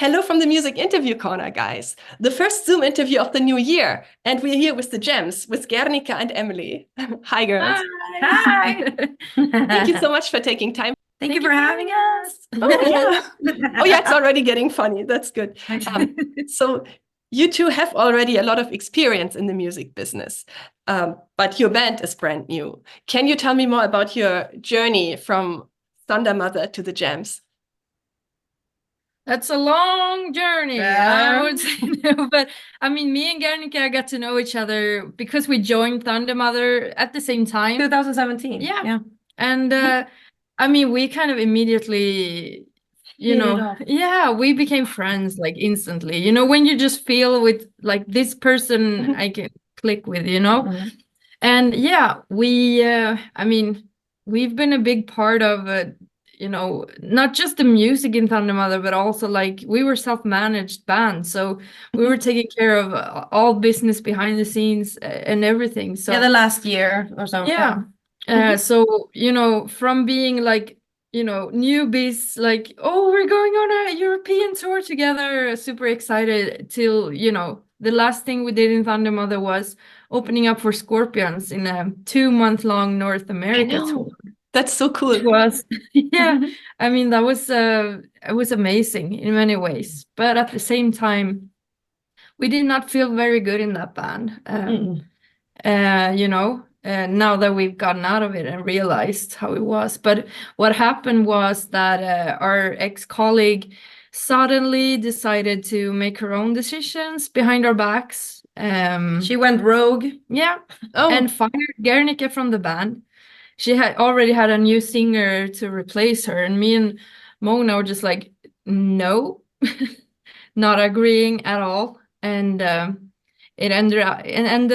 Hello from the Music Interview Corner, guys. The first Zoom interview of the new year. And we're here with the gems, with Guernica and Emily. Hi, girls. Hi. Thank you so much for taking time. Thank you for having us. Oh, yeah, it's already getting funny. That's good. So you two have already a lot of experience in the music business, but your band is brand new. Can you tell me more about your journey from Thundermother to the Gems? That's a long journey, Yeah. I would say. But I mean, me and Guernica got to know each other because we joined Thundermother at the same time. 2017. Yeah. And I mean, we kind of immediately, Hit it off. we became friends like instantly. You know, when you just feel with like this person I can click with, you know? And yeah, I mean, we've been a big part of you know, not just the music in Thundermother, but also like we were self-managed band. So we were taking care of all business behind the scenes and everything. So Yeah, the last year or so. Yeah. So, you know, from being like, you know, newbies, like, oh, we're going on a European tour together, super excited, till, you know, the last thing we did in Thundermother was opening up for Scorpions in a 2-month-long North America tour. That's so cool. It was, yeah. I mean, that was it was amazing in many ways, but at the same time, we did not feel very good in that band. You know, now that we've gotten out of it and realized how it was. But what happened was that our ex-colleague suddenly decided to make her own decisions behind our backs. She went rogue. Yeah. And fired Guernica from the band. She had already had a new singer to replace her, and me and Mona were just like, no, not agreeing at all. And it ended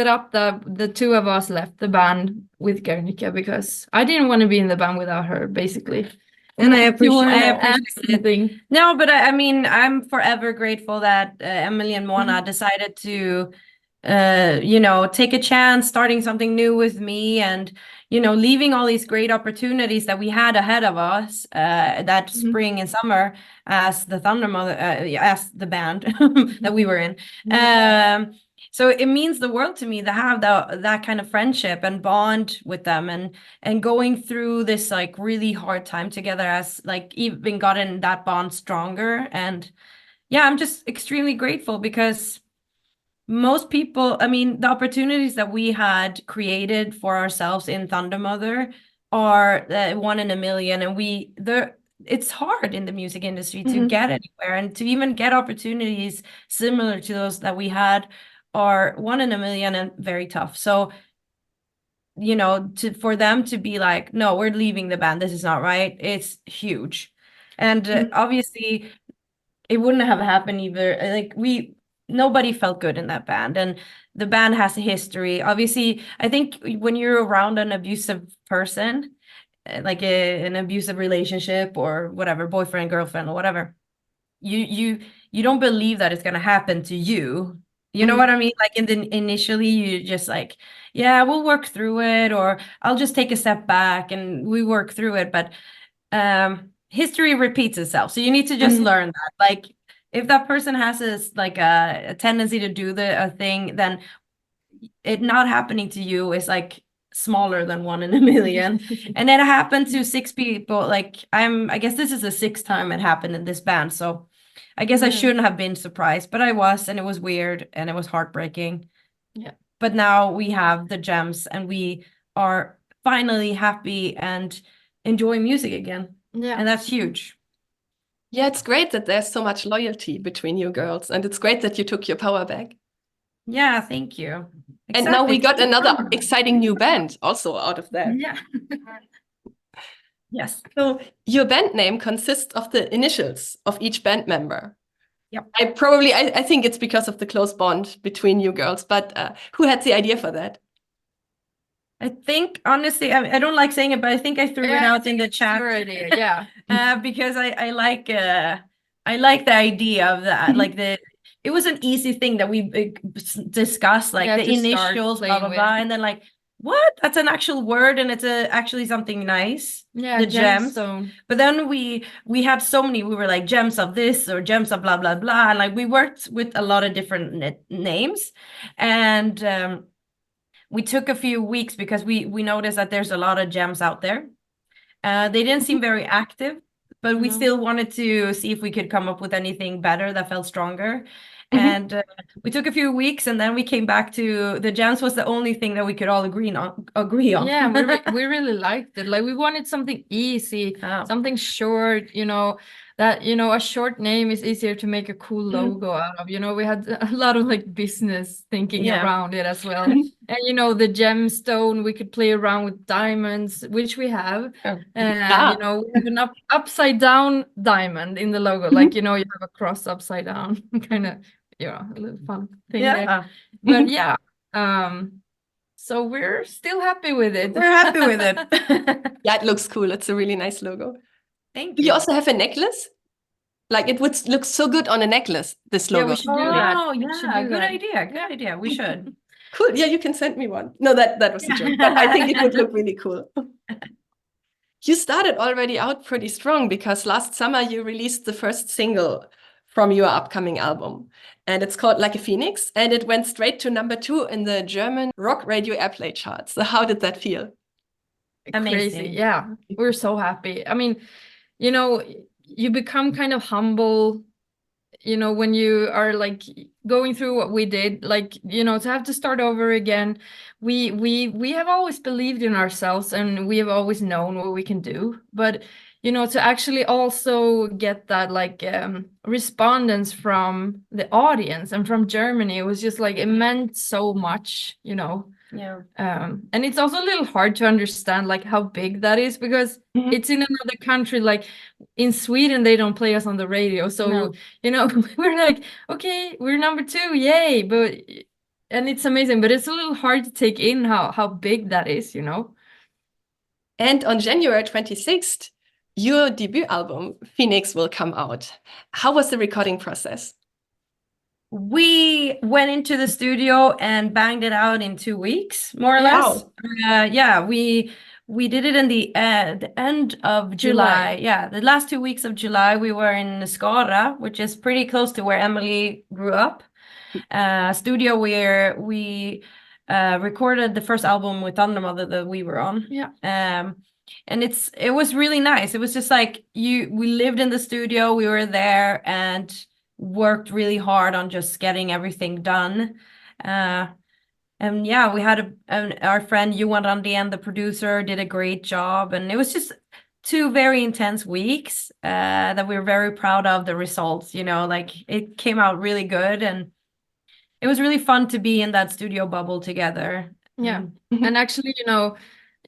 up that the two of us left the band with Guernica because I didn't want to be in the band without her, basically. And I appreciate it. No, but I mean, I'm forever grateful that Emily and Mona decided to, you know, take a chance, starting something new with me, and you know, leaving all these great opportunities that we had ahead of us that spring and summer as the Thundermother, as the band that we were in. So it means the world to me to have that kind of friendship and bond with them, and going through this like really hard time together has like even gotten that bond stronger. And yeah, I'm just extremely grateful because most people, I mean, the opportunities that we had created for ourselves in Thundermother are 1 in a million, and it's hard in the music industry to get anywhere, and to even get opportunities similar to those that we had are 1 in a million and very tough. So, you know, for them to be like, no, we're leaving the band, this is not right, it's huge. And obviously it wouldn't have happened either. Like nobody felt good in that band, and the band has a history. Obviously, I think when you're around an abusive person, like an abusive relationship or whatever, boyfriend, girlfriend, or whatever, you don't believe that it's gonna happen to you. You know what I mean? Like initially you just like, yeah, we'll work through it, or I'll just take a step back and we work through it. But history repeats itself, so you need to just learn that. Like if that person has a tendency to do a thing, then it not happening to you is like smaller than 1 in a million. And it happened to 6 people. Like I guess this is the 6th time it happened in this band, so I guess I shouldn't have been surprised, but I was, and it was weird and it was heartbreaking. Yeah. But now we have the Gems, and we are finally happy and enjoying music again. Yeah. And that's huge. Yeah, it's great that there's so much loyalty between you girls, and it's great that you took your power back. Yeah, thank you. And now we got another exciting new band also out of that. Yeah. Yes. So your band name consists of the initials of each band member. Yep. I think it's because of the close bond between you girls, but who had the idea for that? I think, honestly, I don't like saying it, but I think I threw it out in the chat. Yeah. Because I like the idea of that. Like it was an easy thing that we discussed, like the initials, blah, blah, blah. And then like, what? That's an actual word, and it's actually something nice. Yeah, the gems. gemstone. But then we had so many. We were like gems of this or gems of blah blah blah. And like we worked with a lot of different names, and we took a few weeks because we noticed that there's a lot of gems out there. They didn't seem very active, but we still wanted to see if we could come up with anything better that felt stronger. And we took a few weeks, and then we came back to the gems was the only thing that we could all agree on. Yeah, we really liked it. Like we wanted something easy, something short, you know, that, you know, a short name is easier to make a cool logo out of. You know, we had a lot of like business thinking around it as well. And you know, the gemstone, we could play around with diamonds, which we have. You know, we have an upside down diamond in the logo. Like, you know, you have a cross upside down, kind of, yeah, a little fun thing there. But yeah, so we're still happy with it. We're happy with it. Yeah, it looks cool. It's a really nice logo. Thank Do you. you also have a necklace? Like it would look so good on a necklace, this logo. Yeah, we should do that. Oh, We yeah, should do good that. idea. Good idea. We should. Cool. Yeah, you can send me one. No, that was a joke, but I think it would look really cool. You started already out pretty strong because last summer you released the first single from your upcoming album, and it's called Like a Phoenix, and it went straight to #2 in the German rock radio airplay charts. So how did that feel? Crazy. Amazing. Yeah, we're so happy. I mean, you know, you become kind of humble, you know, when you are like going through what we did, like, you know, to have to start over again. We have always believed in ourselves, and we have always known what we can do. But you know, to actually also get that like respondents from the audience and from Germany, it was just like it meant so much, you know. Yeah. And it's also a little hard to understand like how big that is, because it's in another country. Like in Sweden, they don't play us on the radio. So, you know, we're like, okay, we're #2, yay. And it's amazing, but it's a little hard to take in how big that is, you know. And on January 26th, your debut album, Phoenix, will come out. How was the recording process? We went into the studio and banged it out in 2 weeks, more or less. Yeah, we did it in the end of July. Yeah, the last 2 weeks of July, we were in Skara, which is pretty close to where Emily grew up. Studio where we recorded the first album with Thundermother that we were on. Yeah. And it was really nice. It was just like we lived in the studio, we were there and worked really hard on just getting everything done. And yeah, we had our friend Johansson, the producer, did a great job, and it was just 2 very intense weeks that we were very proud of the results. You know, like it came out really good, and it was really fun to be in that studio bubble together. Yeah. And actually, you know,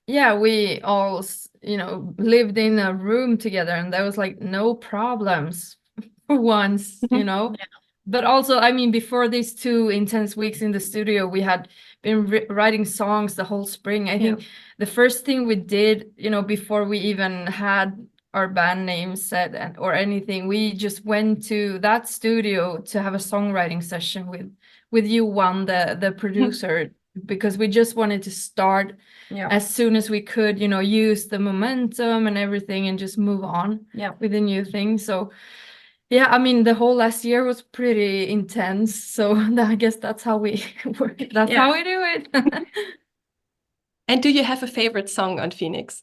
yeah, we all, you know, lived in a room together, and there was like no problems for once, you know. But also, I mean, before these 2 intense weeks in the studio, we had been writing songs the whole spring. I think the first thing we did, you know, before we even had our band name set or anything, we just went to that studio to have a songwriting session with Johan, the producer, because we just wanted to start as soon as we could, you know, use the momentum and everything and just move on with the new thing. So yeah, I mean, the whole last year was pretty intense. So I guess that's how we work. That's how we do it. And do you have a favorite song on Phoenix?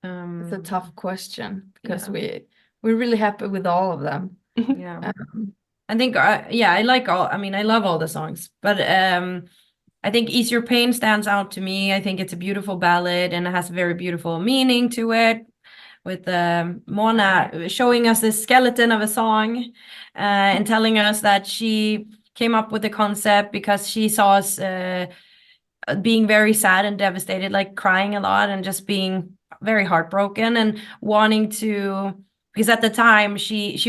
It's a tough question because we're really happy with all of them. Yeah. I think, I like all, I mean, I love all the songs, but I think Ease Your Pain stands out to me. I think it's a beautiful ballad and it has a very beautiful meaning to it, with Mona showing us this skeleton of a song and telling us that she came up with the concept because she saw us being very sad and devastated, like crying a lot and just being very heartbroken and wanting to, because at the time she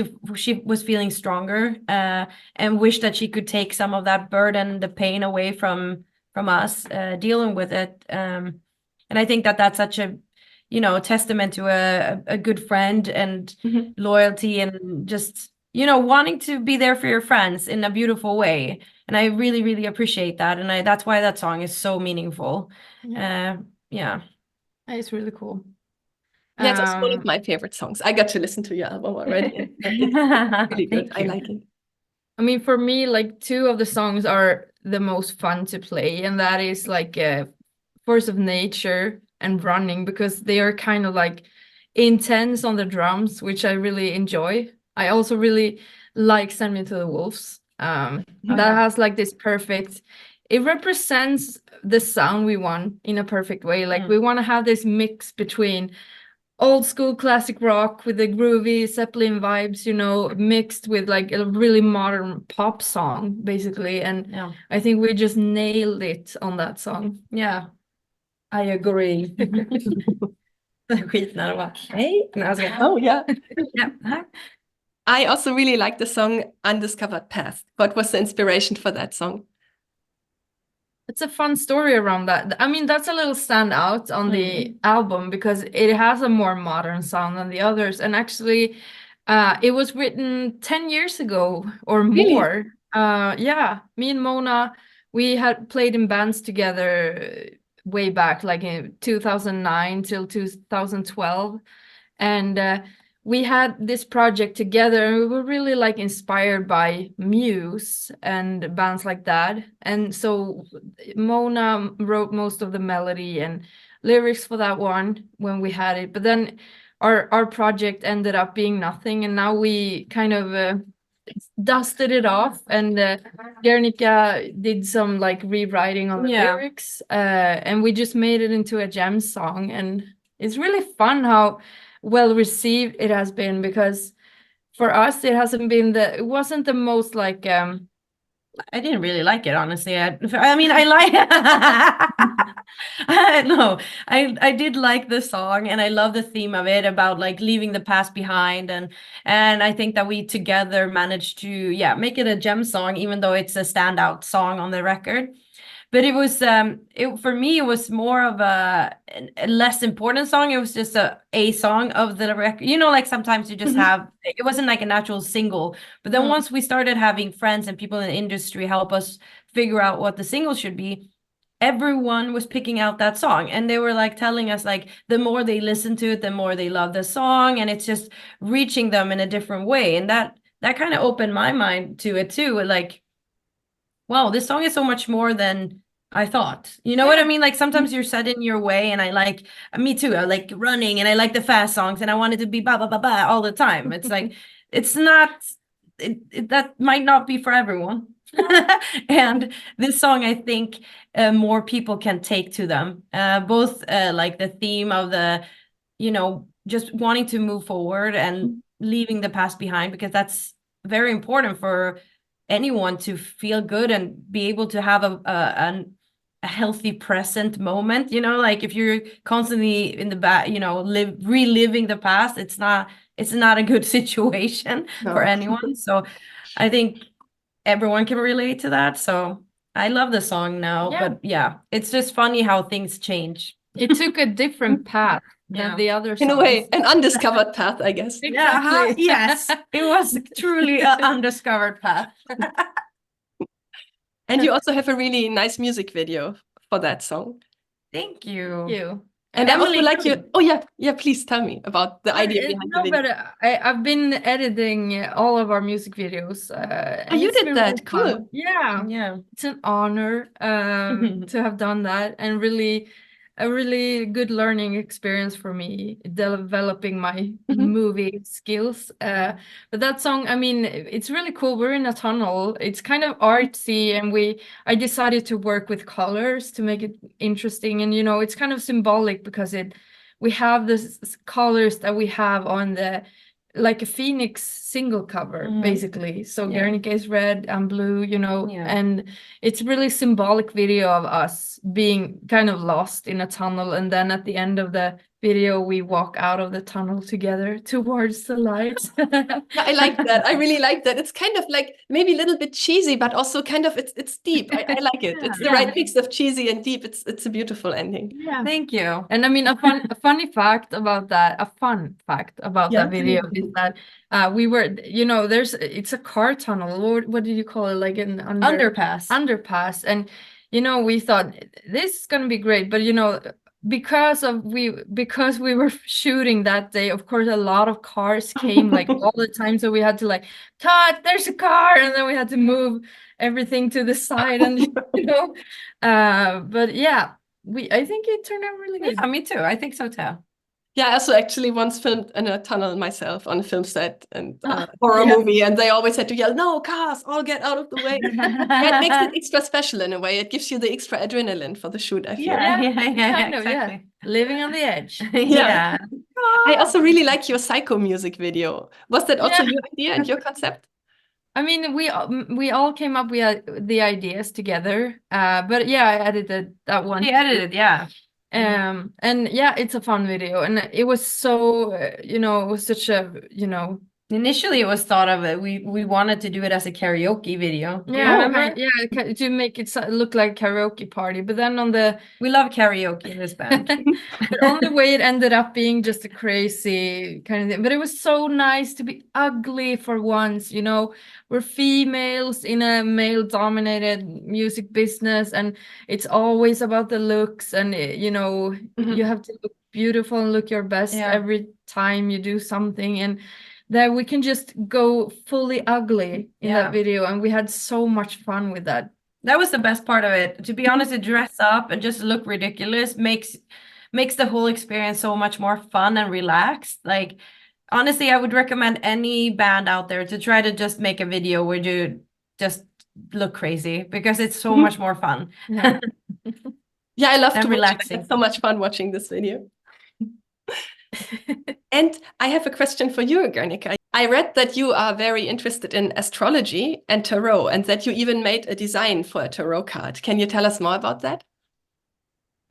was feeling stronger and wished that she could take some of that burden, the pain away from us dealing with it. And I think that that's such a, you know, testament to a good friend and loyalty and just, you know, wanting to be there for your friends in a beautiful way. And I really, really appreciate that. And that's why that song is so meaningful. Yeah. It's really cool. Yeah, it's also one of my favorite songs. I got to listen to your album already. And it's really good. I like it. I mean, for me, like 2 of the songs are the most fun to play, and that is like Force of Nature and Running, because they are kind of like intense on the drums, which I really enjoy. I also really like Send Me to the Wolves. That has like this perfect, it represents the sound we want in a perfect way. Like we want to have this mix between old school classic rock with the groovy Zeppelin vibes, you know, mixed with like a really modern pop song, basically. And I think we just nailed it on that song. Yeah, I agree. Oh, yeah. Yeah. I also really like the song Undiscovered Path. What was the inspiration for that song? It's a fun story around that. I mean, that's a little standout on the album because it has a more modern sound than the others. And actually, it was written 10 years ago or more. Yeah, me and Mona, we had played in bands together way back, like in 2009 till 2012. And we had this project together, and we were really like inspired by Muse and bands like that. And so Mona wrote most of the melody and lyrics for that one when we had it. But then our project ended up being nothing, and now we kind of dusted it off, and Guernica did some like rewriting on the lyrics, and we just made it into a jam song. And it's really fun how well received it has been, because for us it wasn't the most like I didn't really like it, honestly. I mean, I like no, I did like the song, and I love the theme of it about like leaving the past behind, and I think that we together managed to make it a gem song, even though it's a standout song on the record. But it was for me it was more of a less important song. It was just a song of the record. You know, like sometimes you just have, it wasn't like a natural single. But then once we started having friends and people in the industry help us figure out what the single should be, everyone was picking out that song, and they were like telling us like the more they listen to it, the more they love the song, and it's just reaching them in a different way. And that kind of opened my mind to it too. Like, wow, this song is so much more than I thought. You know what I mean? Like sometimes you're set in your way, and I like, me too. I like running, and I like the fast songs, and I want it to be ba ba ba ba all the time. It's like, it's not, that might not be for everyone. And this song, I think more people can take to them. Both like the theme of the, you know, just wanting to move forward and leaving the past behind, because that's very important for anyone to feel good and be able to have a healthy present moment. You know, like if you're constantly in the back, you know, reliving the past, it's not a good situation for anyone. So I think everyone can relate to that. So I love the song now, but it's just funny how things change. It took a different path than the other songs. In a way, an undiscovered path, I guess. Exactly. Yes, it was truly an undiscovered path. And you also have a really nice music video for that song. Thank you. Thank you. And I also like you. Oh yeah, please tell me about the idea behind the video. But I've been editing all of our music videos. Oh, you did that? Cool. Yeah. It's an honor to have done that, and a really good learning experience for me, developing my movie skills. But that song, I mean, it's really cool. We're in a tunnel. It's kind of artsy, and I decided to work with colors to make it interesting. And, you know, it's kind of symbolic because we have this colors that we have on the, like a Phoenix single cover, basically. So Guernica is red and blue, you know, and it's really symbolic video of us being kind of lost in a tunnel. And then at the end of the video, we walk out of the tunnel together towards the light. Yeah, I like that. I really like that. It's kind of like maybe a little bit cheesy, but also kind of it's deep. I like it. It's the right mix of cheesy and deep. It's a beautiful ending. Yeah. Thank you. And I mean, a fun fact about that video is that we were, you know, it's a car tunnel. What did you call it? Like an underpass. And, you know, we thought this is gonna be great, but you know, because we were shooting that day, of course, a lot of cars came like all the time. So we had to like, cut, there's a car, and then we had to move everything to the side, and you know, but yeah. I think it turned out really good. Yeah, me too. I think so too. Yeah, I also actually once filmed in a tunnel myself on a film set and horror movie, and they always had to yell, "No, cars, all get out of the way." That makes it extra special in a way. It gives you the extra adrenaline for the shoot, I feel. Yeah, exactly. Living on the edge. Yeah. I also really like your P.S.Y.C.H.O music video. Was that also your idea and your concept? I mean, we all came up with the ideas together. But yeah, I edited that one. He edited, yeah. And yeah, it's a fun video, and it was so you know, it was such a, you know, initially it was thought of it. We wanted to do it as a karaoke video. Yeah, to make it look like a karaoke party. But then we love karaoke in this band. But on the way, it ended up being just a crazy kind of thing. But it was so nice to be ugly for once. You know, we're females in a male-dominated music business, and it's always about the looks. And you know, you have to look beautiful and look your best every time you do something. And that we can just go fully ugly in that video, and we had so much fun with that. That was the best part of it. To be honest, to dress up and just look ridiculous makes the whole experience so much more fun and relaxed. Like, honestly, I would recommend any band out there to try to just make a video where you just look crazy, because it's so much more fun. Yeah, I love to relaxing. It's so much fun watching this video. And I have a question for you, Guernica. I read that you are very interested in astrology and tarot, and that you even made a design for a tarot card. Can you tell us more about that?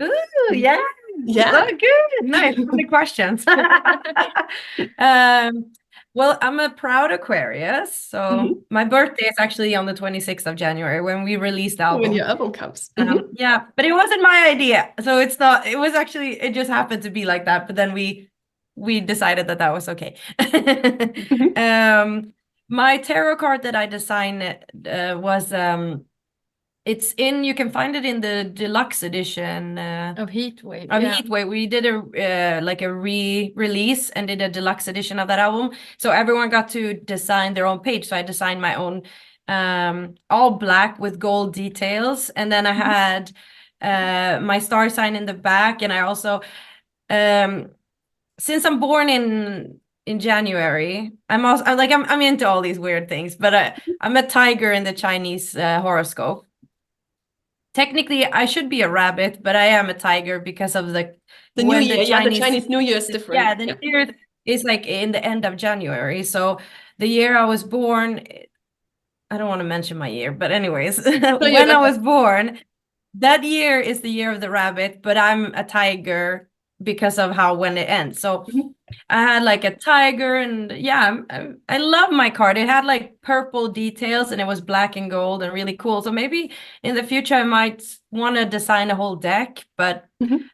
Ooh, yeah. Oh, good. Nice. Good questions. Well, I'm a proud Aquarius, so my birthday is actually on the 26th of January when we released the album. When your album comes. Yeah, but it wasn't my idea. So it's not, it was actually, it just happened to be like that. But then we decided that was okay. My tarot card that I designed was you can find it in the deluxe edition of Heatwave. Heatwave. We did a like a re-release and did a deluxe edition of that album, so everyone got to design their own page. So I designed my own all black with gold details, and then I had my star sign in the back. And I also since I'm born in January, I'm into all these weird things, but I'm a tiger in the Chinese horoscope. Technically, I should be a rabbit, but I am a tiger because of the new year. The Chinese New Year is different. Yeah, the New Year is like in the end of January. So the year I was born, I don't want to mention my year, but anyways, when I was born, that year is the year of the rabbit, but I'm a tiger because of when it ends. So I had like a tiger, and yeah, I love my card. It had like purple details, and it was black and gold and really cool. So maybe in the future I might want to design a whole deck, but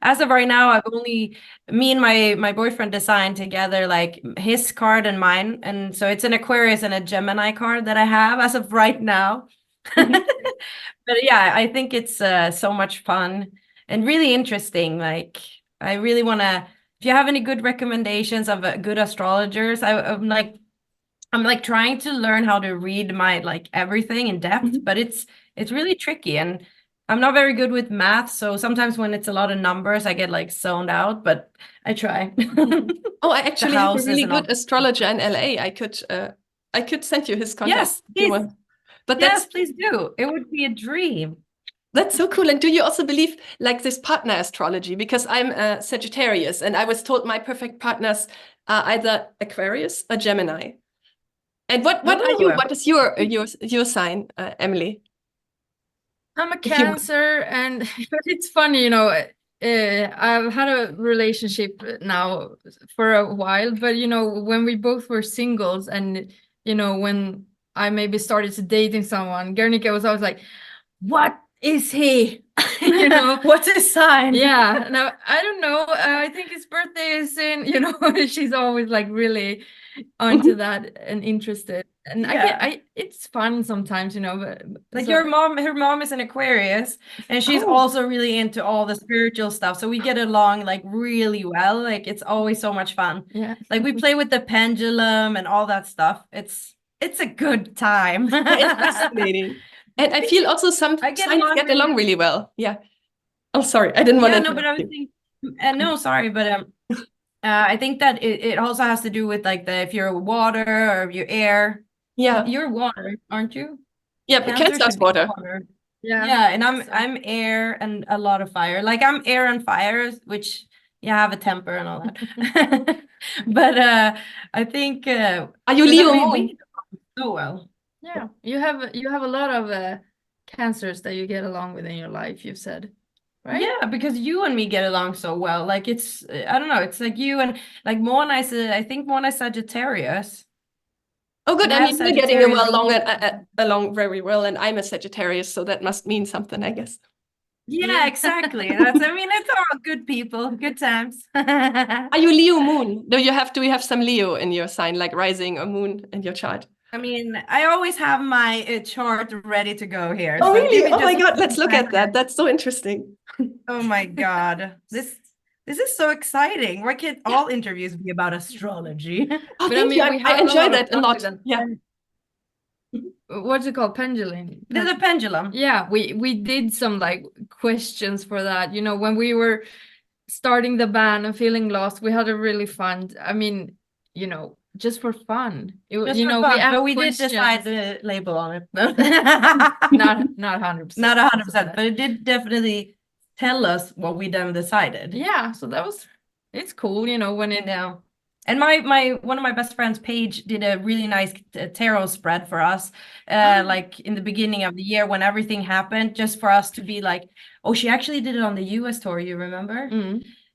as of right now, I've only, me and my boyfriend designed together like his card and mine, and so it's an Aquarius and a Gemini card that I have as of right now. But yeah, I think it's so much fun and really interesting. Like, I really want to, if you have any good recommendations of good astrologers, I'm like trying to learn how to read my like everything in depth, but it's really tricky, and I'm not very good with math. So sometimes when it's a lot of numbers, I get like zoned out, but I try. Oh, I actually have a really good astrologer in LA. I could send you his contact. Yes, please. But yes, please do. It would be a dream. That's so cool. And do you also believe like this partner astrology? Because I'm a Sagittarius, and I was told my perfect partners are either Aquarius or Gemini. And what are you? What is your sign, Emily? I'm a Cancer, and it's funny, you know, I've had a relationship now for a while, but when we both were singles, and when I maybe started to dating someone, Guernica was always like, "What is he?" What's his sign? Yeah, no, I don't know. I think his birthday is in, she's always like really onto that and interested. And it's fun sometimes, but Like so, her mom is an Aquarius, and she's also really into all the spiritual stuff. So we get along like really well. Like it's always so much fun. yeah. Like we play with the pendulum and all that stuff. It's a good time. It's fascinating. And I feel also some I get signs along get really along really well. Yeah. Oh, sorry. I didn't want to no, but I was interrupt you. thinking, no, sorry, but I think that it also has to do with like if you're water or if you're air. Yeah. You're water, aren't you? Yeah, but Cancer Cancer's should be water. water. Yeah. Yeah, and I'm air and a lot of fire. Like I'm air and fire, which I have a temper and all that. But I think Are you 'cause Leo we moon? get along so well. Yeah. You have a lot of cancers that you get along with in your life, you've said, right? Yeah, because you and me get along so well. Like it's I don't know, it's like you and like Mona is I think Mona is Sagittarius. Oh, good. And I I have mean, we're getting Sagittarius. along very well, and I'm a Sagittarius, so that must mean something, I guess. Yeah, exactly. I mean, it's all good people, good times. Are you Leo moon? Do you have some Leo in your sign, like rising or moon in your chart? I mean, I always have my chart ready to go here. Oh, So give really? me Oh my just God, let's look at that. That's so interesting. Oh my God. This is so exciting. Why can't all interviews be about astrology? Oh, But I thank you. mean, we I have a enjoy lot of that a fun lot. with them. Yeah. What's it called? Pendulin. There's a pendulum. Yeah, we did some like questions for that. When we were starting the band and feeling lost, we had a really fun. I mean, just for fun. Just for We fun. asked But we did questions. decide the label on it. Not 100%. Not 100%, but it did definitely tell us what we then decided. Yeah, so it's cool, when it And my one of my best friends, Paige, did a really nice tarot spread for us, like in the beginning of the year when everything happened, just for us to be like, oh, she actually did it on the US tour, you remember?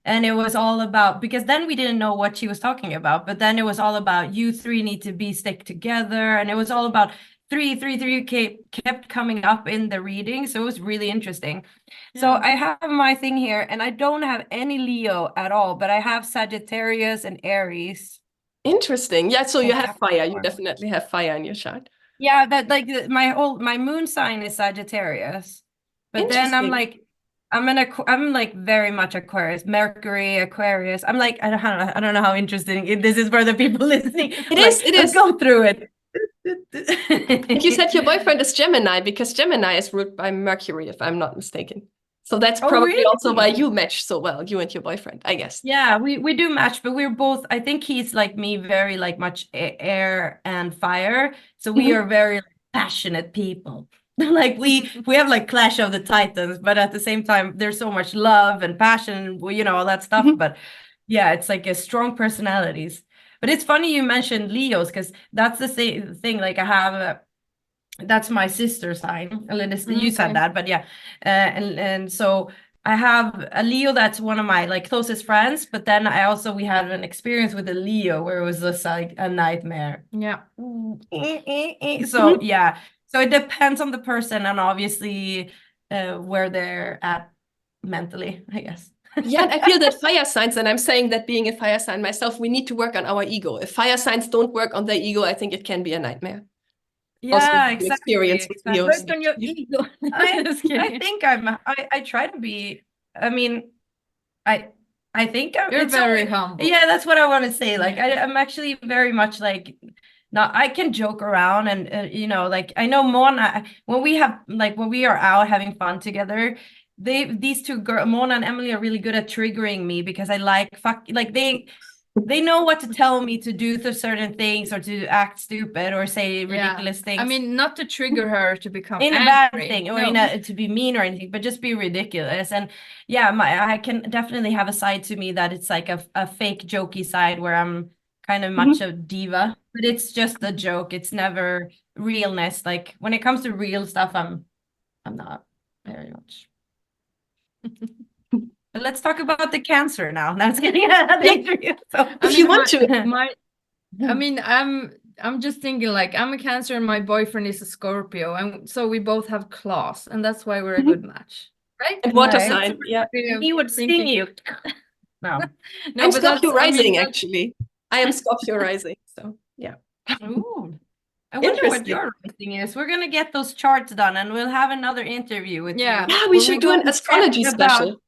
And it was all about, because then we didn't know what she was talking about, but then it was all about you three need to be stick together, and it was all about 333 kept coming up in the reading, so it was really interesting. So I have my thing here, and I don't have any Leo at all, but I have Sagittarius and Aries. Interesting. Yeah, so you And have fire. You Capricorn. definitely have fire in your chart. Yeah, that like my moon sign is Sagittarius, but then I'm Interesting. like I'm like very much Aquarius, Mercury, Aquarius. I'm like I don't know how interesting this is for the people listening. It is. Let's go through it. Like you said, your boyfriend is Gemini because Gemini is ruled by Mercury, if I'm not mistaken. So that's probably really? also why you match so well, you and your boyfriend, I guess. Yeah, we do match, but we're both, I think he's like me, very like much air and fire. So we are very passionate people. Like we have like Clash of the Titans, but at the same time, there's so much love and passion, all that stuff. But yeah, it's like a strong personalities. But it's funny you mentioned Leos, because that's the same thing. Like I have that's my sister's sign. You said that, but yeah. And so I have a Leo that's one of my like closest friends, but then we had an experience with a Leo where it was just like a nightmare. Yeah. So yeah. So it depends on the person and obviously where they're at mentally, I guess. Yeah, I feel that fire signs, and I'm saying that being a fire sign myself, we need to work on our ego. If fire signs don't work on their ego, I think it can be a nightmare. Yeah, exactly. Experience with Leos. Work on your ego. I think I try to be, I mean, I think You're very humble. Yeah, that's what I want to say. Like I'm actually very much like, now I can joke around and like I know Mona, when we are out having fun together, these two girls, Mona and Emily, are really good at triggering me because I like they know what to tell me to do certain things or to act stupid or say ridiculous things. I mean, not to trigger her to become in angry. a bad thing or to be mean or anything, but just be ridiculous. And yeah, I can definitely have a side to me that it's like a fake jokey side where I'm kind of much a diva, but it's just a joke. It's never realness. Like when it comes to real stuff, I'm not very much. But let's talk about the Cancer now. That's getting another interview. So, If you want to. I mean, I'm just thinking like I'm a Cancer and my boyfriend is a Scorpio, and so we both have claws, and that's why we're a good match, right? And water Right. sign, yeah. He would sting you. No. No, I'm but Scorpio I mean, rising, actually. I am Scorpio rising, so yeah. Ooh. I wonder what Interesting. your rating is. We're gonna get those charts done, and we'll have another interview with you. Yeah. Yeah, we where should do go an astrology chat about- special.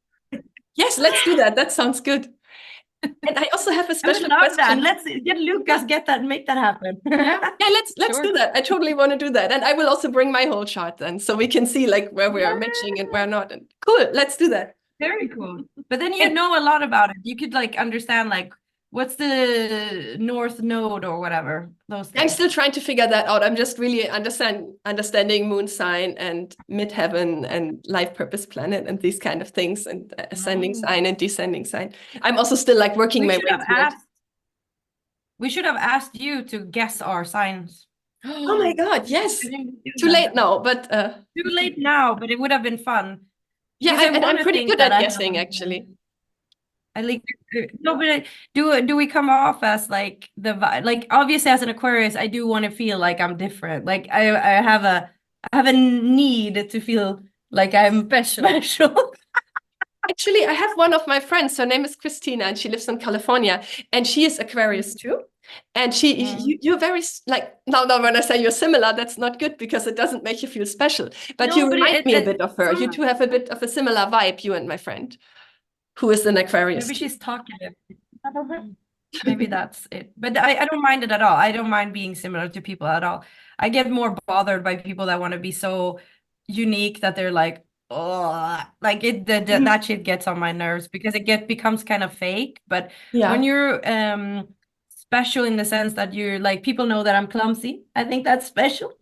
Yes, let's do that. That sounds good. And I also have a I would special love question. that. Let's get Lucas, make that happen. Yeah, let's Sure. do that. I totally want to do that. And I will also bring my whole chart then, so we can see like where we are matching and where not. And cool, let's do that. Very cool. But then you know a lot about it. You could like understand like what's the North Node or whatever. Those I'm things. still trying to figure that out. I'm just really understanding moon sign and midheaven and life purpose planet and these kind of things, and ascending sign and descending sign. I'm also still like working We my should way have through it. asked. We should have asked you to guess our signs. Oh my God, yes. I didn't do Too that. late now, but Too late now, but it would have been fun. yeah, Because I and I'm wanna pretty think good that at I guessing, know. actually. I like no, but do we come off as like like obviously as an Aquarius, I do want to feel like I'm different. Like I have a need to feel like I'm special. Actually, I have one of my friends. Her name is Christina, and she lives in California, and she is Aquarius too. And you're very like now when I say you're similar, that's not good because it doesn't make you feel special. But you remind me a bit of her. You two have a bit of a similar vibe, you and my friend, who is an Aquarius. Maybe she's talkative. Maybe that's it. But I don't mind it at all. I don't mind being similar to people at all. I get more bothered by people that want to be so unique that they're like, oh, like that shit gets on my nerves because it becomes kind of fake. But when you're special in the sense that you're like people know that I'm clumsy, I think that's special.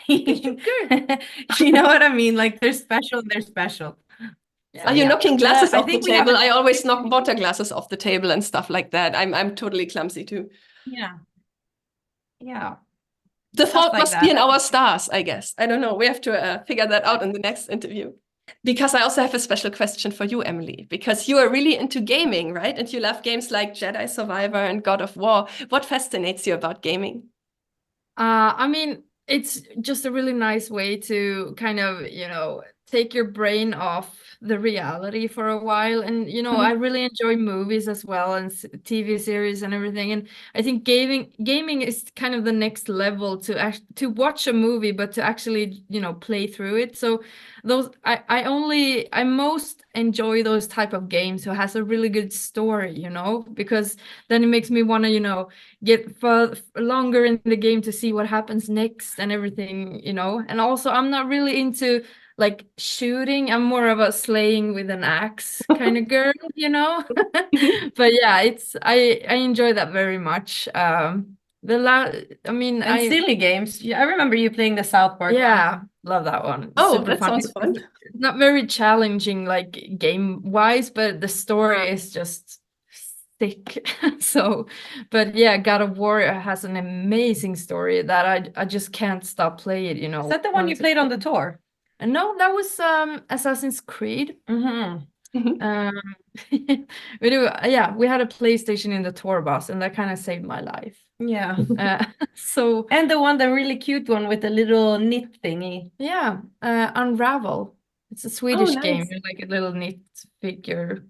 You know what I mean? Like they're special and they're special. Are you knocking glasses off the think we have table? I always knock water glasses off the table and stuff like that. I'm totally clumsy too. Yeah. Yeah. The fault like must that. be in our stars, I guess. I don't know. We have to figure that out in the next interview. Because I also have a special question for you, Emlee, because you are really into gaming, right? And you love games like Jedi Survivor and God of War. What fascinates you about gaming? I mean, it's just a really nice way to kind of, take your brain off the reality for a while. And, I really enjoy movies as well and TV series and everything. And I think gaming is kind of the next level to watch a movie, but to actually, play through it. So I most enjoy those type of games who has a really good story, because then it makes me want to, get longer in the game to see what happens next and everything, and also I'm not really into like shooting. I'm more of a slaying with an axe kind of girl, but yeah, I enjoy that very much. Silly games. Yeah, I remember you playing the South Park. Yeah, love that one. Oh, Super that fun. sounds fun. It's not very challenging like game wise, but the story is just thick. But yeah, God of War has an amazing story that I just can't stop playing, Is that the one you played on the tour? No, that was Assassin's Creed. We had a PlayStation in the tour bus, and that kind of saved my life. Yeah. And the really cute one with the little knit thingy. Yeah, Unravel. It's a Swedish nice. game. You're like a little knit figure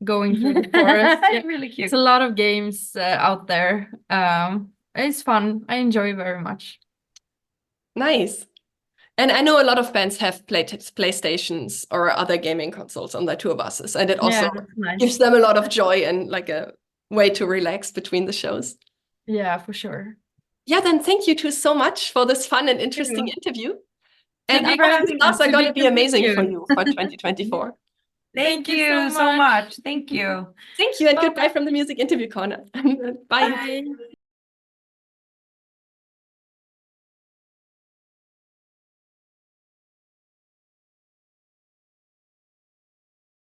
going through the forest. Yeah. Really cute. It's a lot of games out there. It's fun. I enjoy very much. Nice. And I know a lot of bands have PlayStations or other gaming consoles on their tour buses, and it also gives them a lot of joy and like a way to relax between the shows. Yeah, for sure. Yeah, then thank you two so much for this fun and interesting interview. And I hope the stars are going to be amazing for you for 2024. Thank you so much. Thank you. Thank you, and goodbye from the Music Interview Corner. Bye. Bye.